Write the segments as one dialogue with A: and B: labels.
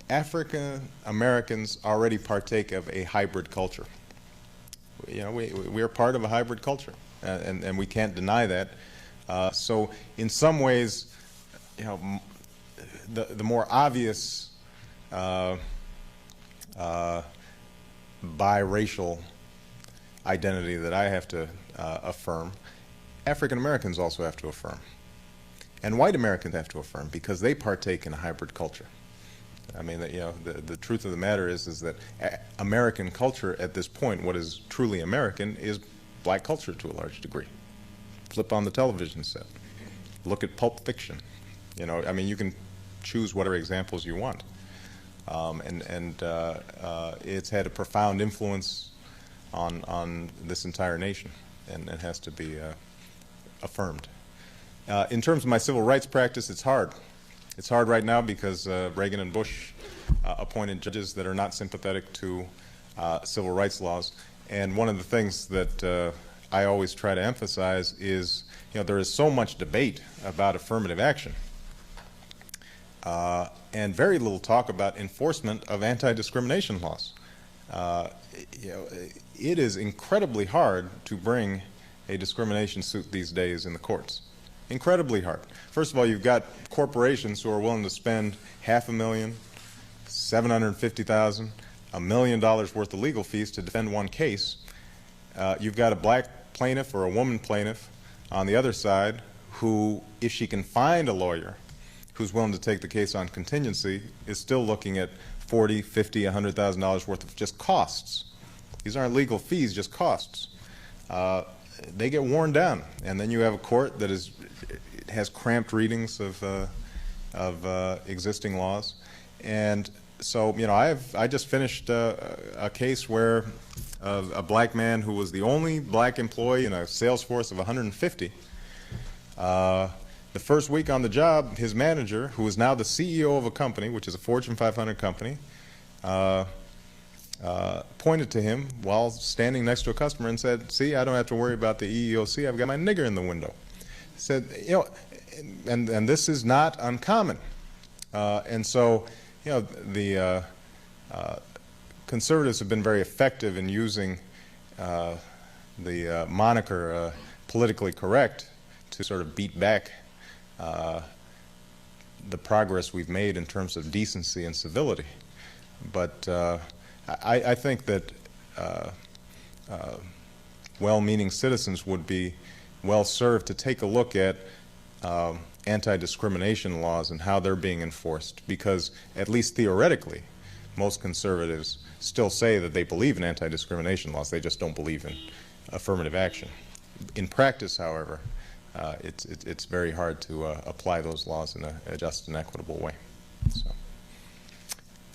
A: African Americans already partake of a hybrid culture. You know, we are part of a hybrid culture, and we can't deny that. So in some ways, you know, the more obvious biracial identity that I have to affirm, African Americans also have to affirm. And white Americans have to affirm because they partake in a hybrid culture. I mean, you know, the truth of the matter is that American culture at this point, what is truly American, is black culture to a large degree. Flip on the television set. Look at Pulp Fiction. You know, I mean, you can choose whatever examples you want. It's had a profound influence on this entire nation, and it has to be affirmed. In terms of my civil rights practice, it's hard. It's hard right now because Reagan and Bush appointed judges that are not sympathetic to civil rights laws. And one of the things that I always try to emphasize is, you know, there is so much debate about affirmative action and very little talk about enforcement of anti-discrimination laws. You know, it is incredibly hard to bring a discrimination suit these days in the courts. Incredibly hard. First of all, you've got corporations who are willing to spend $500,000, $750,000, $1 million worth of legal fees to defend one case. You've got a black plaintiff or a woman plaintiff on the other side who, if she can find a lawyer who's willing to take the case on contingency, is still looking at $40,000, $50,000, $100,000 worth of just costs. These aren't legal fees, just costs. They get worn down, and then you have a court that has cramped readings of existing laws. And so, you know, I just finished a case where a black man who was the only black employee in a sales force of 150. The first week on the job, his manager, who is now the CEO of a company, which is a Fortune 500 company, pointed to him while standing next to a customer and said, "See, I don't have to worry about the EEOC. I've got my nigger in the window." He said, you know, and this is not uncommon. And so, you know, the conservatives have been very effective in using the moniker politically correct to sort of beat back the progress we've made in terms of decency and civility. But I think that well-meaning citizens would be well served to take a look at anti-discrimination laws and how they're being enforced, because at least theoretically, most conservatives still say that they believe in anti-discrimination laws. They just don't believe in affirmative action. In practice, however, it's very hard to apply those laws in a just and equitable way. So,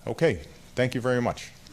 A: okay, thank you very much.